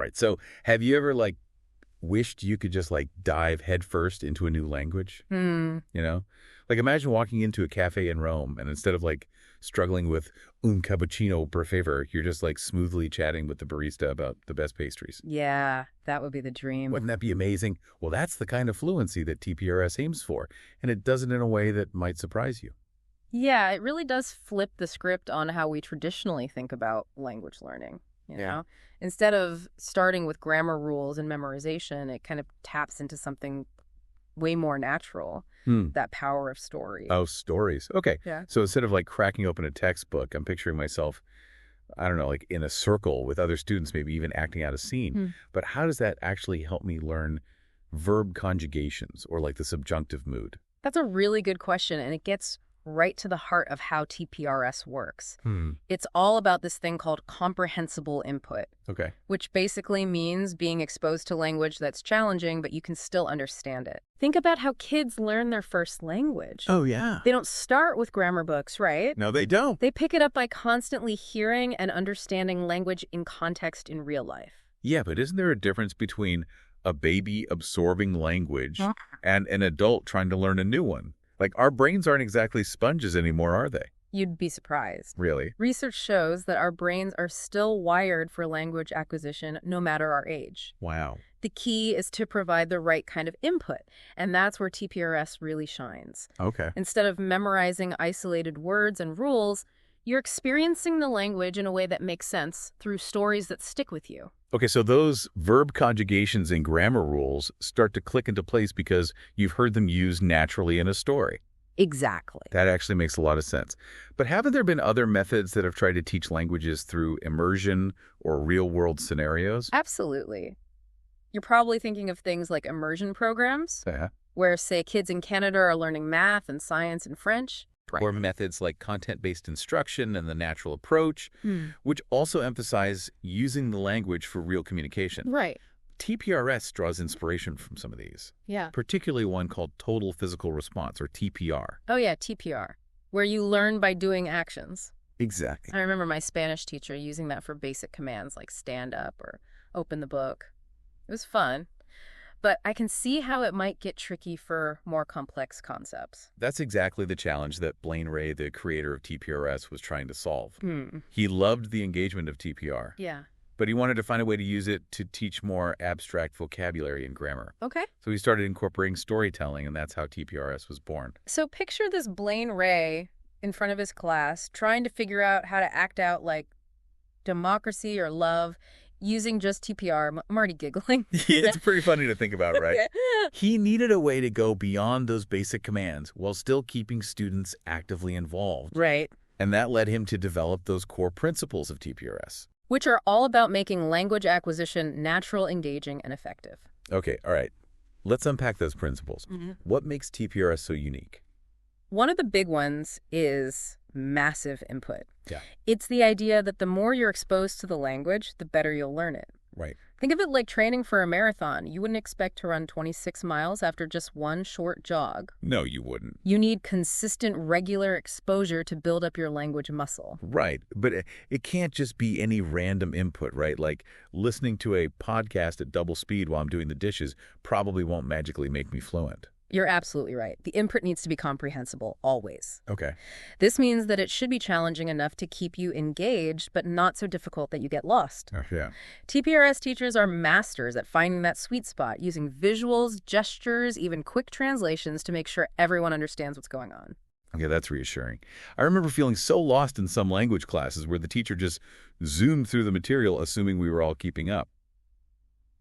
Right. So have you ever wished you could just dive headfirst into a new language? Hmm. You know? Like imagine walking into a cafe in Rome and instead of struggling with un cappuccino per favor, you're just smoothly chatting with the barista about the best pastries. Yeah, that would be the dream. Wouldn't that be amazing? Well, that's the kind of fluency that TPRS aims for, and it does it in a way that might surprise you. Yeah, it really does flip the script on how we traditionally think about language learning, you Yeah. know? Instead of starting with grammar rules and memorization, it kind of taps into something way more natural, Hmm. that power of story. Oh, stories. Okay. Yeah. So instead of cracking open a textbook, I'm picturing myself, I don't know, in a circle with other students, maybe even acting out a scene. Hmm. But how does that actually help me learn verb conjugations or the subjunctive mood? That's a really good question, and it gets right to the heart of how TPRS works. It's all about this thing called comprehensible input, Okay. which basically means being exposed to language that's challenging, but you can still understand it. Think about how kids learn their first language. Oh, yeah. They don't start with grammar books, right? No, they don't. They pick it up by constantly hearing and understanding language in context in real life. Yeah, but isn't there a difference between a baby absorbing language and an adult trying to learn a new one? Our brains aren't exactly sponges anymore, are they? You'd be surprised. Really? Research shows that our brains are still wired for language acquisition no matter our age. Wow. The key is to provide the right kind of input, and that's where TPRS really shines. Okay. Instead of memorizing isolated words and rules, you're experiencing the language in a way that makes sense through stories that stick with you. Okay, so those verb conjugations and grammar rules start to click into place because you've heard them used naturally in a story. Exactly. That actually makes a lot of sense. But haven't there been other methods that have tried to teach languages through immersion or real-world scenarios? Absolutely. You're probably thinking of things like immersion programs, Yeah. where, say, kids in Canada are learning math and science and French. Or methods like content-based instruction and the natural approach, which also emphasize using the language for real communication. Right. TPRS draws inspiration from some of these, Yeah. particularly one called Total Physical Response, or TPR. Oh, yeah, TPR, where you learn by doing actions. Exactly. I remember my Spanish teacher using that for basic commands like stand up or open the book. It was fun, but I can see how it might get tricky for more complex concepts. That's exactly the challenge that Blaine Ray, the creator of TPRS, was trying to solve. Hmm. He loved the engagement of TPR, Yeah. but he wanted to find a way to use it to teach more abstract vocabulary and grammar. Okay. So he started incorporating storytelling, and that's how TPRS was born. So picture this Blaine Ray in front of his class trying to figure out how to act out like democracy or love using just TPR. I'm already giggling. It's pretty funny to think about, right? Yeah. He needed a way to go beyond those basic commands while still keeping students actively involved. Right. And that led him to develop those core principles of TPRS. Which are all about making language acquisition natural, engaging, and effective. Okay, all right. Let's unpack those principles. What makes TPRS so unique? One of the big ones is massive input. Yeah. It's the idea that the more you're exposed to the language, the better you'll learn it. Right. Think of it like training for a marathon. You wouldn't expect to run 26 miles after just one short jog. No, you wouldn't. You need consistent, regular exposure to build up your language muscle. Right. But it can't just be any random input, right? Like listening to a podcast at double speed while I'm doing the dishes probably won't magically make me fluent. You're absolutely right. The input needs to be comprehensible, always. Okay. This means that it should be challenging enough to keep you engaged, but not so difficult that you get lost. Yeah. TPRS teachers are masters at finding that sweet spot, using visuals, gestures, even quick translations to make sure everyone understands what's going on. Okay, that's reassuring. I remember feeling so lost in some language classes where the teacher just zoomed through the material assuming we were all keeping up.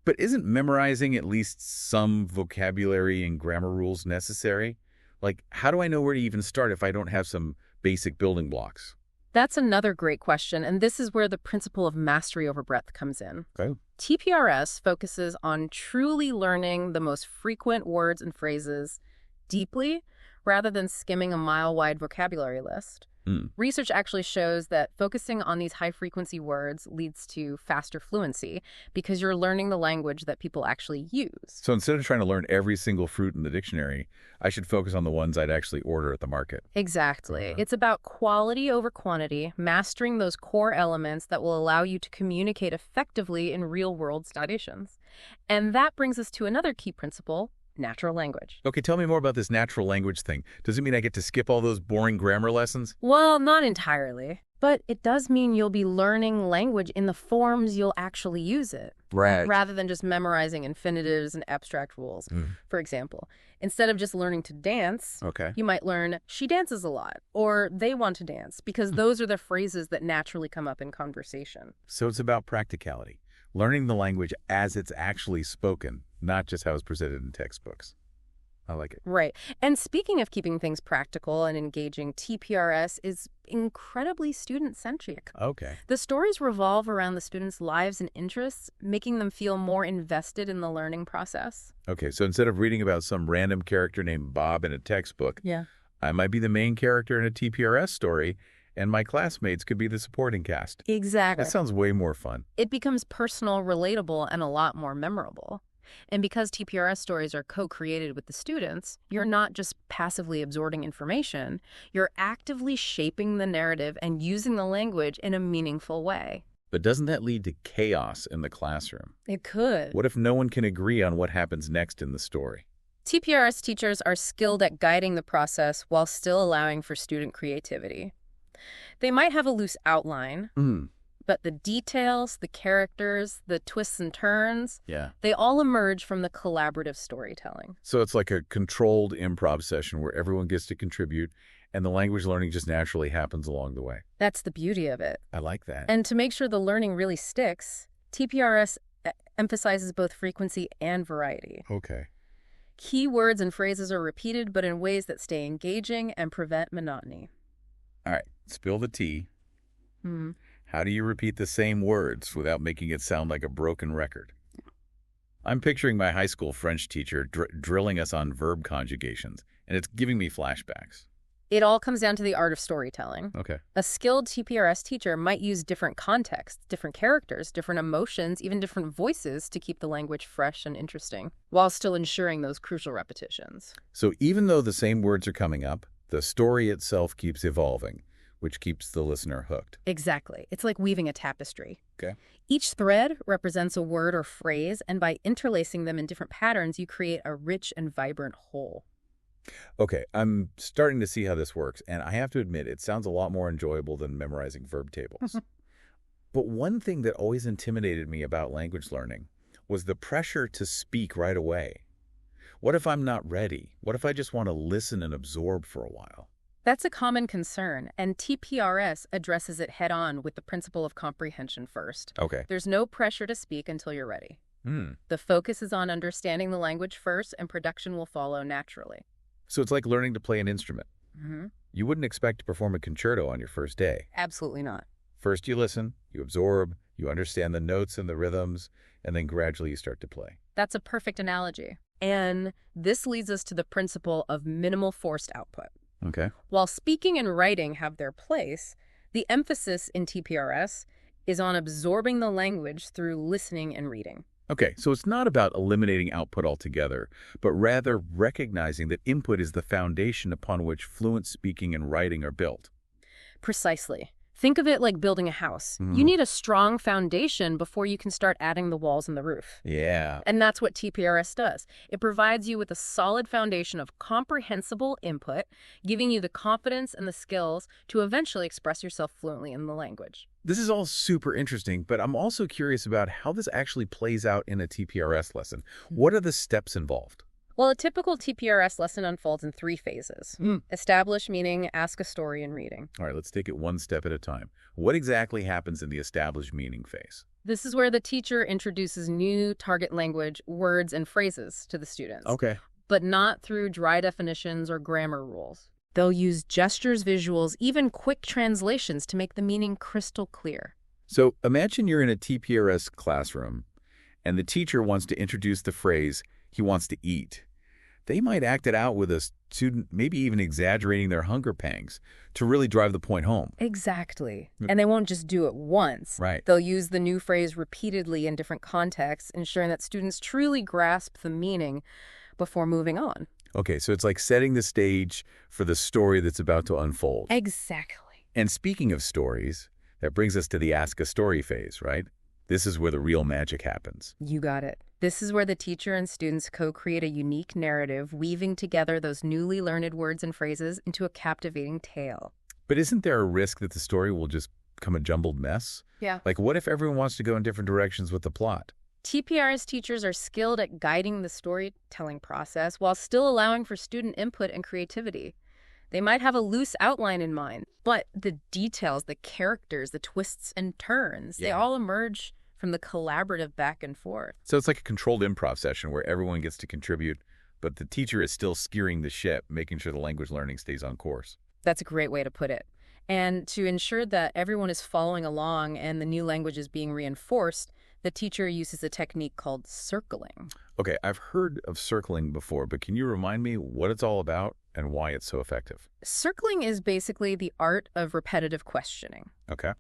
But isn't memorizing at least some vocabulary and grammar rules necessary? Like, how do I know where to even start if I don't have some basic building blocks? That's another great question, and this is where the principle of mastery over breadth comes in. Okay. TPRS focuses on truly learning the most frequent words and phrases deeply, rather than skimming a mile-wide vocabulary list. Hmm. Research actually shows that focusing on these high-frequency words leads to faster fluency because you're learning the language that people actually use. So instead of trying to learn every single fruit in the dictionary, I should focus on the ones I'd actually order at the market. Exactly. It's about quality over quantity, mastering those core elements that will allow you to communicate effectively in real-world situations. And that brings us to another key principle: natural language. Okay, tell me more about this natural language thing. Does it mean I get to skip all those boring grammar lessons? Well, not entirely, but it does mean you'll be learning language in the forms you'll actually use it, Right. rather than just memorizing infinitives and abstract rules. For example, instead of just learning to dance, Okay. you might learn "she dances a lot" or "they want to dance," because those are the phrases that naturally come up in conversation. So it's about practicality, learning the language as it's actually spoken, not just how it's presented in textbooks. I like it. Right. And speaking of keeping things practical and engaging, TPRS is incredibly student-centric. Okay. The stories revolve around the students' lives and interests, making them feel more invested in the learning process. Okay, so instead of reading about some random character named Bob in a textbook, Yeah. I might be the main character in a TPRS story, and my classmates could be the supporting cast. Exactly. That sounds way more fun. It becomes personal, relatable, and a lot more memorable. And because TPRS stories are co-created with the students, you're not just passively absorbing information, you're actively shaping the narrative and using the language in a meaningful way. But doesn't that lead to chaos in the classroom? It could. What if no one can agree on what happens next in the story? TPRS teachers are skilled at guiding the process while still allowing for student creativity. They might have a loose outline, but the details, the characters, the twists and turns, Yeah. they all emerge from the collaborative storytelling. So it's like a controlled improv session where everyone gets to contribute and the language learning just naturally happens along the way. That's the beauty of it. I like that. And to make sure the learning really sticks, TPRS emphasizes both frequency and variety. Okay. Key words and phrases are repeated, but in ways that stay engaging and prevent monotony. All right. Spill the tea. Hmm. How do you repeat the same words without making it sound like a broken record? I'm picturing my high school French teacher drilling us on verb conjugations, and it's giving me flashbacks. It all comes down to the art of storytelling. Okay. A skilled TPRS teacher might use different contexts, different characters, different emotions, even different voices to keep the language fresh and interesting, while still ensuring those crucial repetitions. So even though the same words are coming up, the story itself keeps evolving, which keeps the listener hooked. Exactly. It's like weaving a tapestry. Okay. Each thread represents a word or phrase, and by interlacing them in different patterns, you create a rich and vibrant whole. Okay, I'm starting to see how this works, and I have to admit, it sounds a lot more enjoyable than memorizing verb tables. But one thing that always intimidated me about language learning was the pressure to speak right away. What if I'm not ready? What if I just want to listen and absorb for a while? That's a common concern, and TPRS addresses it head-on with the principle of comprehension first. Okay. There's no pressure to speak until you're ready. The focus is on understanding the language first, and production will follow naturally. So it's like learning to play an instrument. You wouldn't expect to perform a concerto on your first day. Absolutely not. First you listen, you absorb, you understand the notes and the rhythms, and then gradually you start to play. That's a perfect analogy. And this leads us to the principle of minimal forced output. Okay. While speaking and writing have their place, the emphasis in TPRS is on absorbing the language through listening and reading. Okay, so it's not about eliminating output altogether, but rather recognizing that input is the foundation upon which fluent speaking and writing are built. Precisely. Think of it like building a house. You need a strong foundation before you can start adding the walls and the roof. Yeah. And that's what TPRS does. It provides you with a solid foundation of comprehensible input, giving you the confidence and the skills to eventually express yourself fluently in the language. This is all super interesting, but I'm also curious about how this actually plays out in a TPRS lesson. What are the steps involved? Well, a typical TPRS lesson unfolds in 3 phases. Establish, meaning ask a story and reading. All right, let's take it one step at a time. What exactly happens in the establish meaning phase? This is where the teacher introduces new target language, words, and phrases to the students. Okay. But not through dry definitions or grammar rules. They'll use gestures, visuals, even quick translations to make the meaning crystal clear. So imagine you're in a TPRS classroom, and the teacher wants to introduce the phrase, he wants to eat. they might act it out with a student, maybe even exaggerating their hunger pangs to really drive the point home. Exactly. And they won't just do it once. Right. They'll use the new phrase repeatedly in different contexts, ensuring that students truly grasp the meaning before moving on. Okay, so it's like setting the stage for the story that's about to unfold. Exactly. And speaking of stories, that brings us to the Ask a Story phase, right? This is where the real magic happens. You got it. This is where the teacher and students co-create a unique narrative, weaving together those newly learned words and phrases into a captivating tale. But isn't there a risk that the story will just become a jumbled mess? Yeah. Like, what if everyone wants to go in different directions with the plot? TPRS teachers are skilled at guiding the storytelling process while still allowing for student input and creativity. They might have a loose outline in mind, but the details, the characters, the twists and turns, they all emerge from the collaborative back and forth. So it's like a controlled improv session where everyone gets to contribute, but the teacher is still steering the ship, making sure the language learning stays on course. That's a great way to put it. And to ensure that everyone is following along and the new language is being reinforced, the teacher uses a technique called circling. Okay, I've heard of circling before, but can you remind me what it's all about and why it's so effective? Circling is basically the art of repetitive questioning. Okay.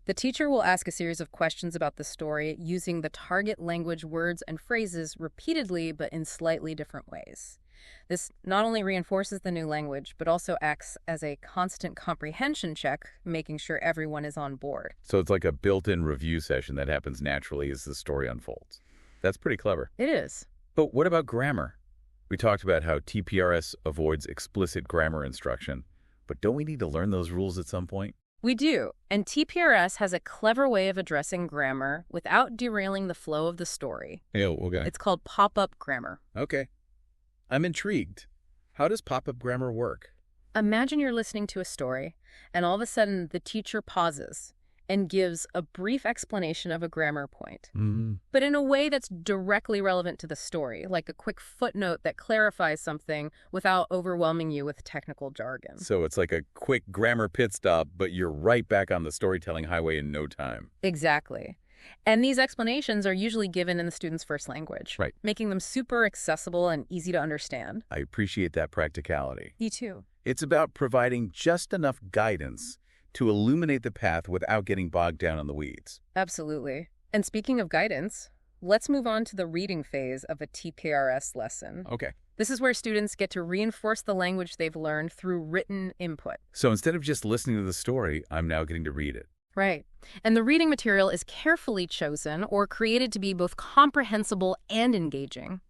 The teacher will ask a series of questions about the story using the target language words and phrases repeatedly but in slightly different ways. This not only reinforces the new language, but also acts as a constant comprehension check, making sure everyone is on board. So it's like a built-in review session that happens naturally as the story unfolds. That's pretty clever. It is. But what about grammar? We talked about how TPRS avoids explicit grammar instruction, but don't we need to learn those rules at some point? We do, and TPRS has a clever way of addressing grammar without derailing the flow of the story. Yeah, okay. It's called pop-up grammar. Okay. I'm intrigued. How does pop-up grammar work? Imagine you're listening to a story, and all of a sudden the teacher pauses and gives a brief explanation of a grammar point, but in a way that's directly relevant to the story, like a quick footnote that clarifies something without overwhelming you with technical jargon. So it's like a quick grammar pit stop, but you're right back on the storytelling highway in no time. Exactly. And these explanations are usually given in the student's first language, Right. making them super accessible and easy to understand. I appreciate that practicality. Me too. It's about providing just enough guidance to illuminate the path without getting bogged down in the weeds. Absolutely. And speaking of guidance, let's move on to the reading phase of a TPRS lesson. Okay. This is where students get to reinforce the language they've learned through written input. So instead of just listening to the story, I'm now getting to read it. Right. And the reading material is carefully chosen or created to be both comprehensible and engaging.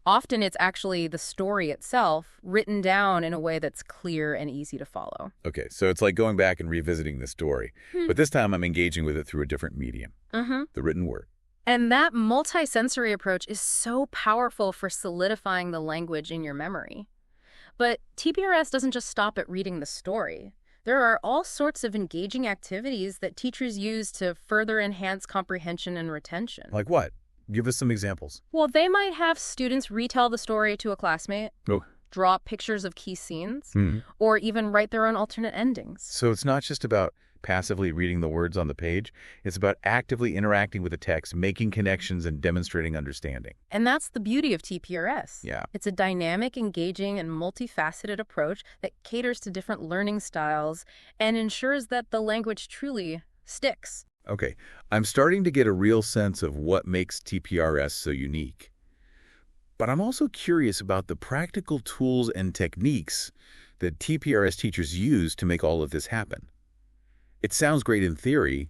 Often it's actually the story itself written down in a way that's clear and easy to follow. Okay, so it's like going back and revisiting the story, but this time I'm engaging with it through a different medium, the written word. And that multi-sensory approach is so powerful for solidifying the language in your memory. But TPRS doesn't just stop at reading the story. There are all sorts of engaging activities that teachers use to further enhance comprehension and retention. Like what? Give us some examples. Well, they might have students retell the story to a classmate, draw pictures of key scenes, or even write their own alternate endings. So it's not just about passively reading the words on the page. It's about actively interacting with the text, making connections, and demonstrating understanding. And that's the beauty of TPRS. Yeah. It's a dynamic, engaging, and multifaceted approach that caters to different learning styles and ensures that the language truly sticks. Okay, I'm starting to get a real sense of what makes TPRS so unique. But I'm also curious about the practical tools and techniques that TPRS teachers use to make all of this happen. It sounds great in theory,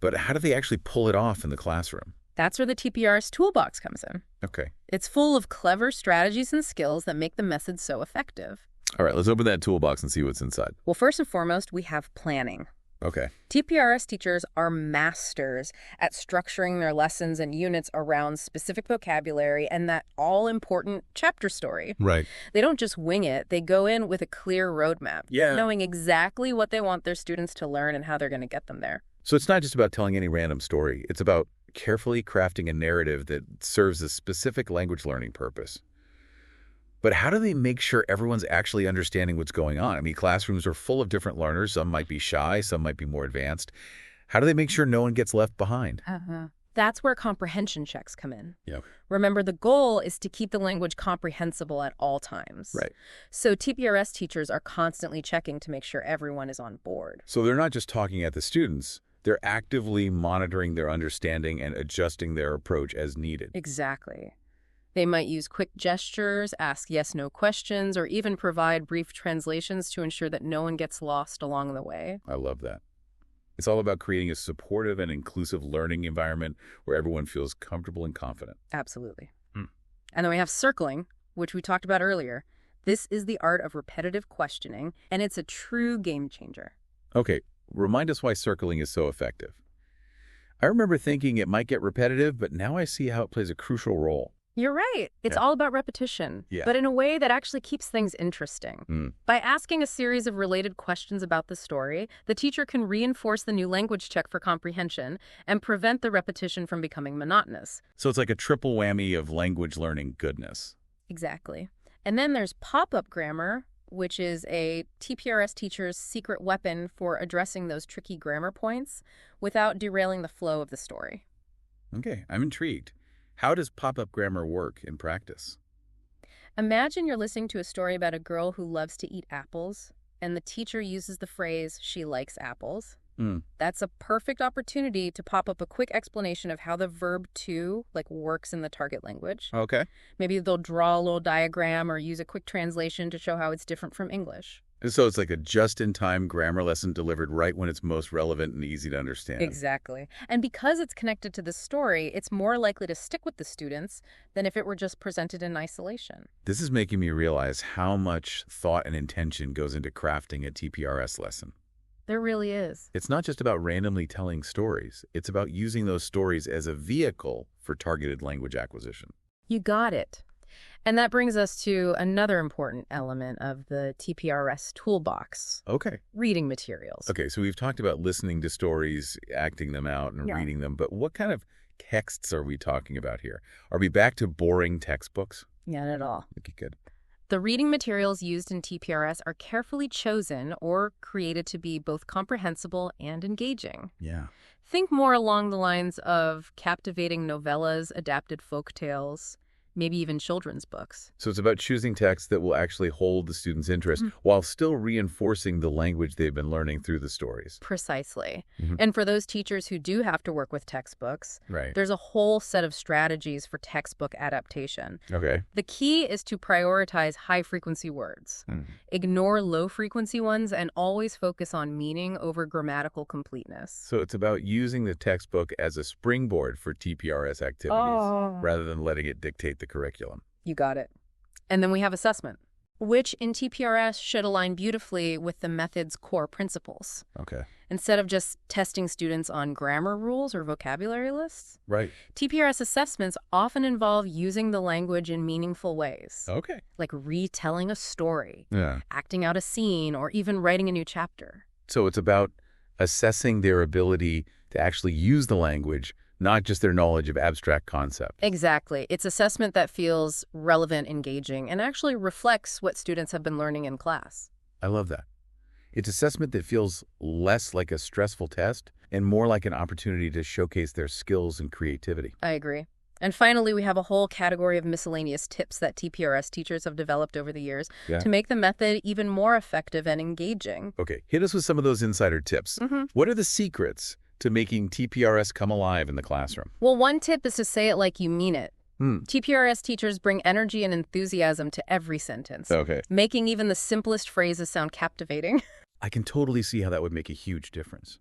but how do they actually pull it off in the classroom? That's where the TPRS toolbox comes in. Okay. It's full of clever strategies and skills that make the method so effective. All right, let's open that toolbox and see what's inside. Well, first and foremost, we have planning. Okay. TPRS teachers are masters at structuring their lessons and units around specific vocabulary and that all-important chapter story. Right. They don't just wing it. They go in with a clear roadmap, knowing exactly what they want their students to learn and how they're going to get them there. So it's not just about telling any random story. It's about carefully crafting a narrative that serves a specific language learning purpose. But how do they make sure everyone's actually understanding what's going on? I mean, classrooms are full of different learners. Some might be shy, some might be more advanced. How do they make sure no one gets left behind? That's where comprehension checks come in. Yep. Remember, the goal is to keep the language comprehensible at all times. Right. So TPRS teachers are constantly checking to make sure everyone is on board. So they're not just talking at the students, they're actively monitoring their understanding and adjusting their approach as needed. Exactly. They might use quick gestures, ask yes/no questions, or even provide brief translations to ensure that no one gets lost along the way. I love that. It's all about creating a supportive and inclusive learning environment where everyone feels comfortable and confident. Absolutely. Hmm. And then we have circling, which we talked about earlier. This is the art of repetitive questioning, and it's a true game changer. Okay, remind us why circling is so effective. I remember thinking it might get repetitive, but now I see how it plays a crucial role. You're right. It's all about repetition, but in a way that actually keeps things interesting. By asking a series of related questions about the story, the teacher can reinforce the new language check for comprehension and prevent the repetition from becoming monotonous. So it's like a triple whammy of language learning goodness. Exactly. And then there's pop-up grammar, which is a TPRS teacher's secret weapon for addressing those tricky grammar points without derailing the flow of the story. Okay, I'm intrigued. How does pop-up grammar work in practice? Imagine you're listening to a story about a girl who loves to eat apples, and the teacher uses the phrase, "she likes apples." That's a perfect opportunity to pop up a quick explanation of how the verb to works in the target language. Okay. Maybe they'll draw a little diagram or use a quick translation to show how it's different from English. So it's like a just-in-time grammar lesson delivered right when it's most relevant and easy to understand. Exactly. And because it's connected to the story, it's more likely to stick with the students than if it were just presented in isolation. This is making me realize how much thought and intention goes into crafting a TPRS lesson. There really is. It's not just about randomly telling stories. It's about using those stories as a vehicle for targeted language acquisition. You got it. And that brings us to another important element of the TPRS toolbox. Okay. Reading materials. Okay, so we've talked about listening to stories, acting them out, and reading them, but what kind of texts are we talking about here? Are we back to boring textbooks? Not at all. Okay, good. The reading materials used in TPRS are carefully chosen or created to be both comprehensible and engaging. Yeah. Think more along the lines of captivating novellas, adapted folk tales, maybe even children's books. So it's about choosing texts that will actually hold the student's interest while still reinforcing the language they've been learning through the stories. Precisely. And for those teachers who do have to work with textbooks, there's a whole set of strategies for textbook adaptation. Okay. The key is to prioritize high-frequency words, ignore low-frequency ones, and always focus on meaning over grammatical completeness. So it's about using the textbook as a springboard for TPRS activities rather than letting it dictate the curriculum. You got it. And then we have assessment, which in TPRS should align beautifully with the method's core principles. Okay. Instead of just testing students on grammar rules or vocabulary lists, TPRS assessments often involve using the language in meaningful ways. Okay. Like retelling a story, Yeah. acting out a scene, or even writing a new chapter. So it's about assessing their ability to actually use the language, not just their knowledge of abstract concepts. Exactly. It's assessment that feels relevant, engaging, and actually reflects what students have been learning in class. I love that. It's assessment that feels less like a stressful test and more like an opportunity to showcase their skills and creativity. I agree. And finally, we have a whole category of miscellaneous tips that TPRS teachers have developed over the years to make the method even more effective and engaging. Okay, hit us with some of those insider tips. What are the secrets to making TPRS come alive in the classroom? Well, one tip is to say it like you mean it. TPRS teachers bring energy and enthusiasm to every sentence, making even the simplest phrases sound captivating. I can totally see how that would make a huge difference.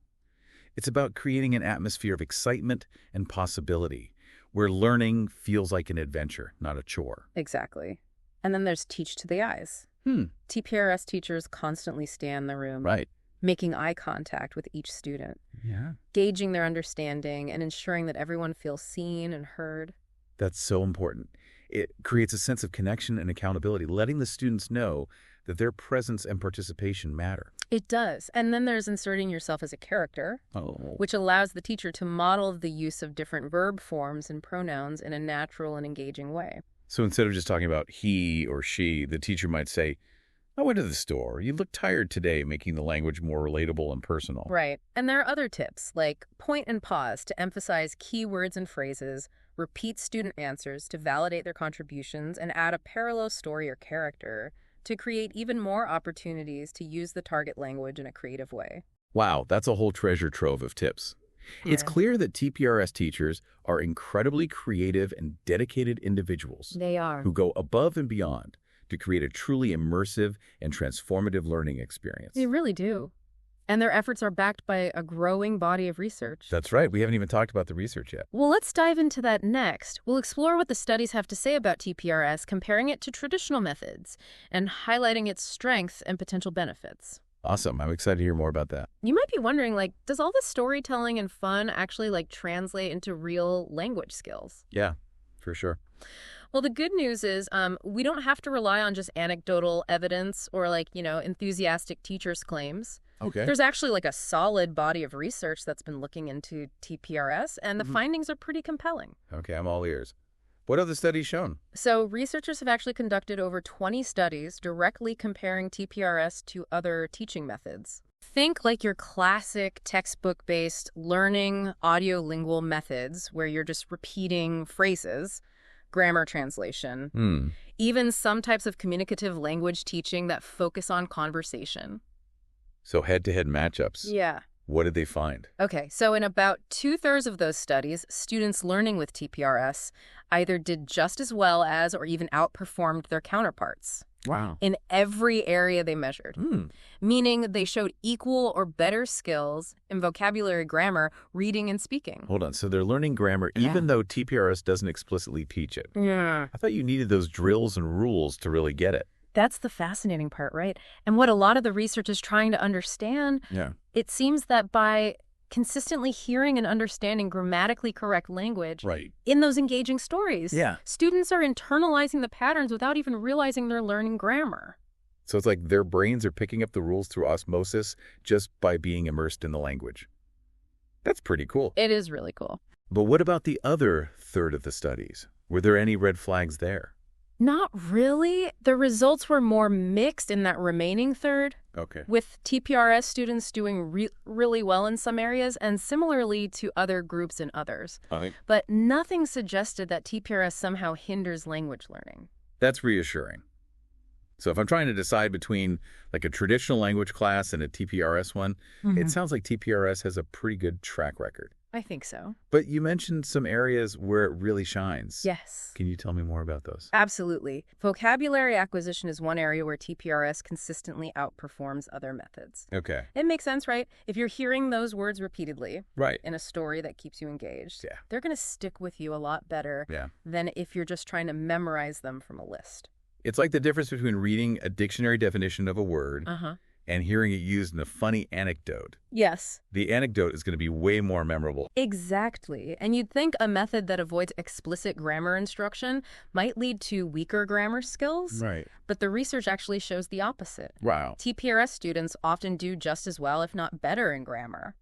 It's about creating an atmosphere of excitement and possibility, where learning feels like an adventure, not a chore. Exactly. And then there's teach to the eyes. TPRS teachers constantly scan the room, making eye contact with each student, gauging their understanding, and ensuring that everyone feels seen and heard. That's so important. It creates a sense of connection and accountability, letting the students know that their presence and participation matter. It does. And then there's inserting yourself as a character, which allows the teacher to model the use of different verb forms and pronouns in a natural and engaging way. So instead of just talking about he or she, the teacher might say, I went to the store. You look tired today, making the language more relatable and personal. Right. And there are other tips, like point and pause to emphasize key words and phrases, repeat student answers to validate their contributions, and add a parallel story or character to create even more opportunities to use the target language in a creative way. Wow, that's a whole treasure trove of tips. It's Yeah. clear that TPRS teachers are incredibly creative and dedicated individuals They are. who go above and beyond to create a truly immersive and transformative learning experience. They really do. And their efforts are backed by a growing body of research. That's right. We haven't even talked about the research yet. Well, let's dive into that next. We'll explore what the studies have to say about TPRS, comparing it to traditional methods, and highlighting its strengths and potential benefits. Awesome. I'm excited to hear more about that. You might be wondering, does all this storytelling and fun actually, translate into real language skills? Yeah, for sure. Well, the good news is we don't have to rely on just anecdotal evidence or, enthusiastic teachers' claims. Okay. There's actually, a solid body of research that's been looking into TPRS, and the findings are pretty compelling. Okay, I'm all ears. What have the studies shown? So researchers have actually conducted over 20 studies directly comparing TPRS to other teaching methods. Think like your classic textbook-based learning audiolingual methods where you're just repeating phrases, grammar translation, even some types of communicative language teaching that focus on conversation. So head-to-head matchups. Yeah. What did they find? Okay, so in about 2/3 of those studies, students learning with TPRS either did just as well as or even outperformed their counterparts. Wow. In every area they measured, Hmm. meaning they showed equal or better skills in vocabulary, grammar, reading, and speaking. Hold on. So they're learning grammar even though TPRS doesn't explicitly teach it. Yeah. I thought you needed those drills and rules to really get it. That's the fascinating part, right? And what a lot of the research is trying to understand, Yeah. it seems that by consistently hearing and understanding grammatically correct language Right. in those engaging stories, Yeah. students are internalizing the patterns without even realizing they're learning grammar. So it's like their brains are picking up the rules through osmosis just by being immersed in the language. That's pretty cool. It is really cool. But what about the other third of the studies? Were there any red flags there? Not really. The results were more mixed in that remaining third, Okay. with TPRS students doing really well in some areas and similarly to other groups in others. But nothing suggested that TPRS somehow hinders language learning. That's reassuring. So if I'm trying to decide between like a traditional language class and a TPRS one, it sounds like TPRS has a pretty good track record. I think so. But you mentioned some areas where it really shines. Yes. Can you tell me more about those? Absolutely. Vocabulary acquisition is one area where TPRS consistently outperforms other methods. Okay. It makes sense, right? If you're hearing those words repeatedly Right. in a story that keeps you engaged, Yeah. they're going to stick with you a lot better Yeah. than if you're just trying to memorize them from a list. It's like the difference between reading a dictionary definition of a word and hearing it used in a funny anecdote. Yes. The anecdote is going to be way more memorable. Exactly. And you'd think a method that avoids explicit grammar instruction might lead to weaker grammar skills. Right. But the research actually shows the opposite. Wow. TPRS students often do just as well, if not better, in grammar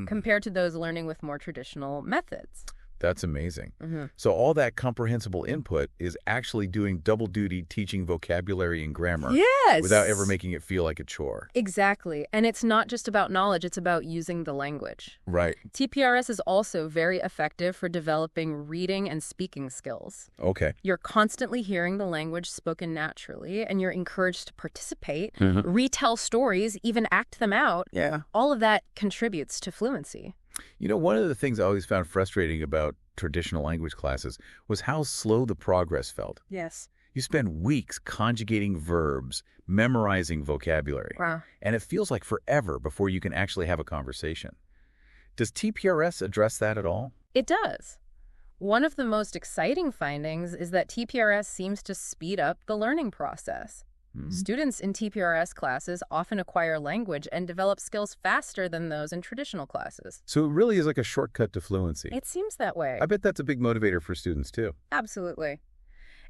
compared to those learning with more traditional methods. That's amazing. So all that comprehensible input is actually doing double duty teaching vocabulary and grammar Yes. without ever making it feel like a chore. Exactly. And it's not just about knowledge, it's about using the language. Right. TPRS is also very effective for developing reading and speaking skills. Okay. You're constantly hearing the language spoken naturally, and you're encouraged to participate, retell stories, even act them out. Yeah. All of that contributes to fluency. You know, one of the things I always found frustrating about traditional language classes was how slow the progress felt. Yes. You spend weeks conjugating verbs, memorizing vocabulary, Wow. and it feels like forever before you can actually have a conversation. Does TPRS address that at all? It does. One of the most exciting findings is that TPRS seems to speed up the learning process. Students in TPRS classes often acquire language and develop skills faster than those in traditional classes. So it really is like a shortcut to fluency. It seems that way. I bet that's a big motivator for students too. Absolutely.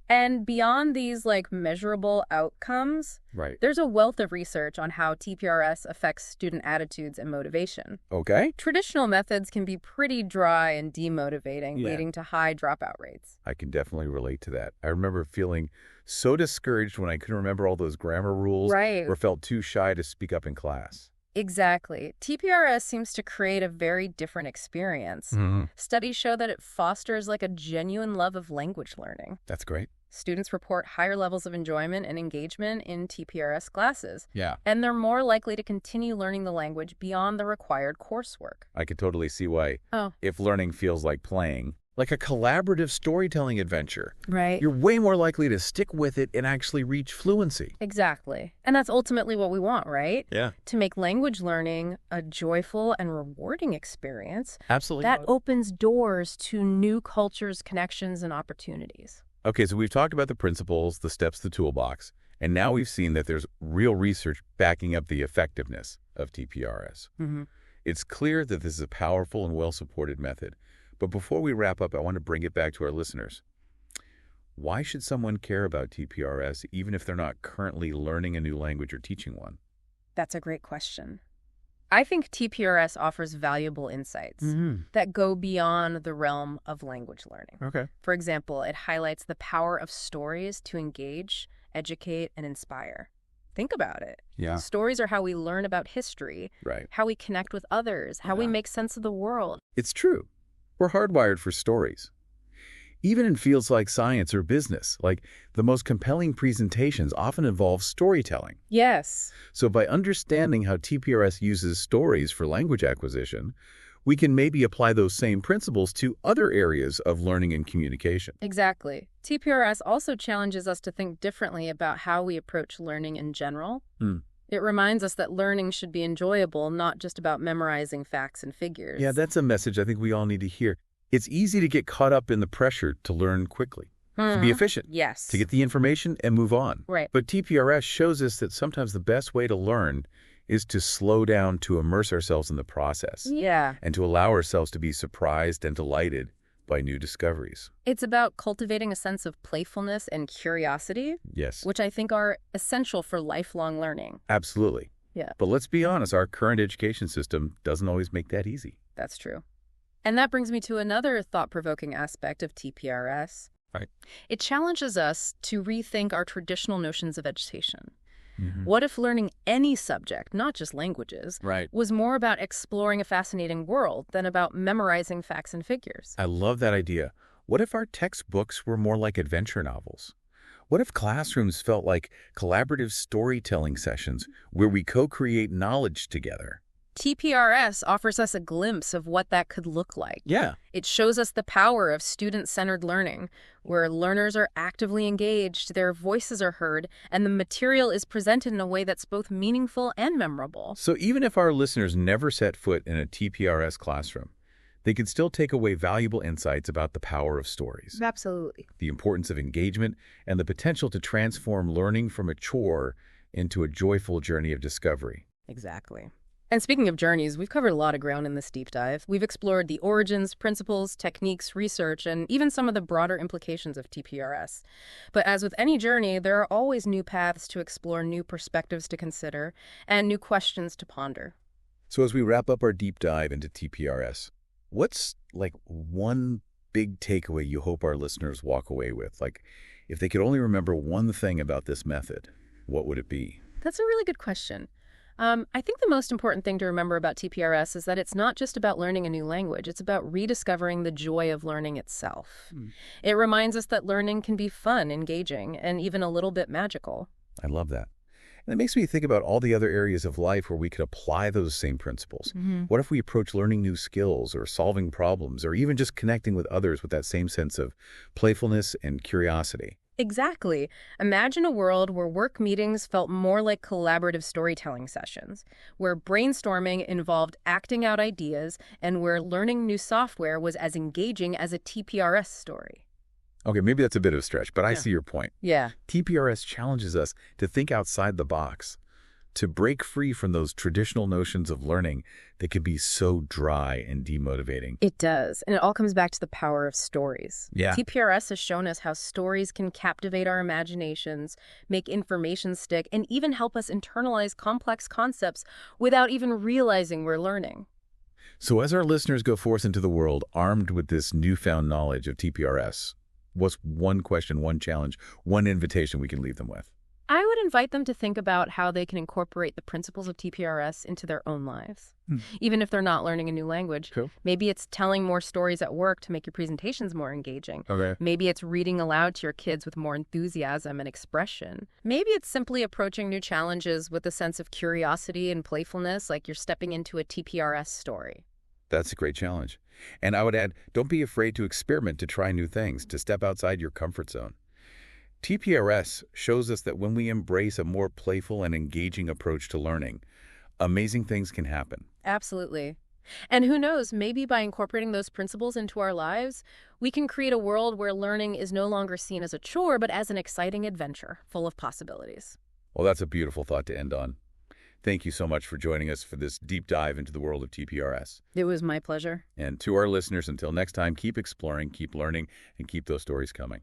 And beyond these measurable outcomes, Right. there's a wealth of research on how TPRS affects student attitudes and motivation. Okay. Traditional methods can be pretty dry and demotivating, Yeah. leading to high dropout rates. I can definitely relate to that. I remember feeling so discouraged when I couldn't remember all those grammar rules Right. or felt too shy to speak up in class. Exactly. TPRS seems to create a very different experience. Studies show that it fosters a genuine love of language learning. That's great. Students report higher levels of enjoyment and engagement in TPRS classes, Yeah. and they're more likely to continue learning the language beyond the required coursework. I could totally see why, Oh, if learning feels like playing, like a collaborative storytelling adventure, right. you're way more likely to stick with it and actually reach fluency. Exactly. And that's ultimately what we want, right? Yeah. To make language learning a joyful and rewarding experience Absolutely. that opens doors to new cultures, connections, and opportunities. Okay, so we've talked about the principles, the steps, the toolbox, and now we've seen that there's real research backing up the effectiveness of TPRS. It's clear that this is a powerful and well-supported method. But before we wrap up, I want to bring it back to our listeners. Why should someone care about TPRS even if they're not currently learning a new language or teaching one? That's a great question. I think TPRS offers valuable insights that go beyond the realm of language learning. Okay. For example, it highlights the power of stories to engage, educate, and inspire. Think about it. Yeah. Stories are how we learn about history, Right. how we connect with others, how we Yeah. make sense of the world. It's true. We're hardwired for stories. Even in fields like science or business, the most compelling presentations often involve storytelling. Yes. So by understanding how TPRS uses stories for language acquisition, we can maybe apply those same principles to other areas of learning and communication. Exactly. TPRS also challenges us to think differently about how we approach learning in general. It reminds us that learning should be enjoyable, not just about memorizing facts and figures. Yeah, that's a message I think we all need to hear. It's easy to get caught up in the pressure to learn quickly, to be efficient, Yes. to get the information and move on. Right. But TPRS shows us that sometimes the best way to learn is to slow down, to immerse ourselves in the process, Yeah. and to allow ourselves to be surprised and delighted by new discoveries. It's about cultivating a sense of playfulness and curiosity, Yes, which I think are essential for lifelong learning. absolutely. Yeah. But let's be honest, our current education system doesn't always make that easy. That's true. And that brings me to another thought-provoking aspect of TPRS. Right. It challenges us to rethink our traditional notions of education. Mm-hmm. What if learning any subject, not just languages, Right. was more about exploring a fascinating world than about memorizing facts and figures? I love that idea. What if our textbooks were more like adventure novels? What if classrooms felt like collaborative storytelling sessions where we co-create knowledge together? TPRS offers us a glimpse of what that could look like. Yeah. It shows us the power of student-centered learning, where learners are actively engaged, their voices are heard, and the material is presented in a way that's both meaningful and memorable. So even if our listeners never set foot in a TPRS classroom, they can still take away valuable insights about the power of stories, Absolutely. the importance of engagement, and the potential to transform learning from a chore into a joyful journey of discovery. Exactly. And speaking of journeys, we've covered a lot of ground in this deep dive. We've explored the origins, principles, techniques, research, and even some of the broader implications of TPRS. But as with any journey, there are always new paths to explore, new perspectives to consider, and new questions to ponder. So as we wrap up our deep dive into TPRS, what's one big takeaway you hope our listeners walk away with? If they could only remember one thing about this method, what would it be? That's a really good question. I think the most important thing to remember about TPRS is that it's not just about learning a new language. It's about rediscovering the joy of learning itself. It reminds us that learning can be fun, engaging, and even a little bit magical. I love that. And it makes me think about all the other areas of life where we could apply those same principles. What if we approach learning new skills or solving problems or even just connecting with others with that same sense of playfulness and curiosity? Exactly. Imagine a world where work meetings felt more like collaborative storytelling sessions, where brainstorming involved acting out ideas, and where learning new software was as engaging as a TPRS story. Okay, maybe that's a bit of a stretch, but I see your point. Yeah. TPRS challenges us to think outside the box, to break free from those traditional notions of learning that can be so dry and demotivating. It does, and it all comes back to the power of stories. Yeah. TPRS has shown us how stories can captivate our imaginations, make information stick, and even help us internalize complex concepts without even realizing we're learning. So as our listeners go forth into the world armed with this newfound knowledge of TPRS, what's one question, one challenge, one invitation we can leave them with? I would invite them to think about how they can incorporate the principles of TPRS into their own lives, even if they're not learning a new language. Cool. Maybe it's telling more stories at work to make your presentations more engaging. Okay. Maybe it's reading aloud to your kids with more enthusiasm and expression. Maybe it's simply approaching new challenges with a sense of curiosity and playfulness, like you're stepping into a TPRS story. That's a great challenge. And I would add, don't be afraid to experiment, to try new things, to step outside your comfort zone. TPRS shows us that when we embrace a more playful and engaging approach to learning, amazing things can happen. Absolutely. And who knows, maybe by incorporating those principles into our lives, we can create a world where learning is no longer seen as a chore, but as an exciting adventure full of possibilities. Well, that's a beautiful thought to end on. Thank you so much for joining us for this deep dive into the world of TPRS. It was my pleasure. And to our listeners, until next time, keep exploring, keep learning, and keep those stories coming.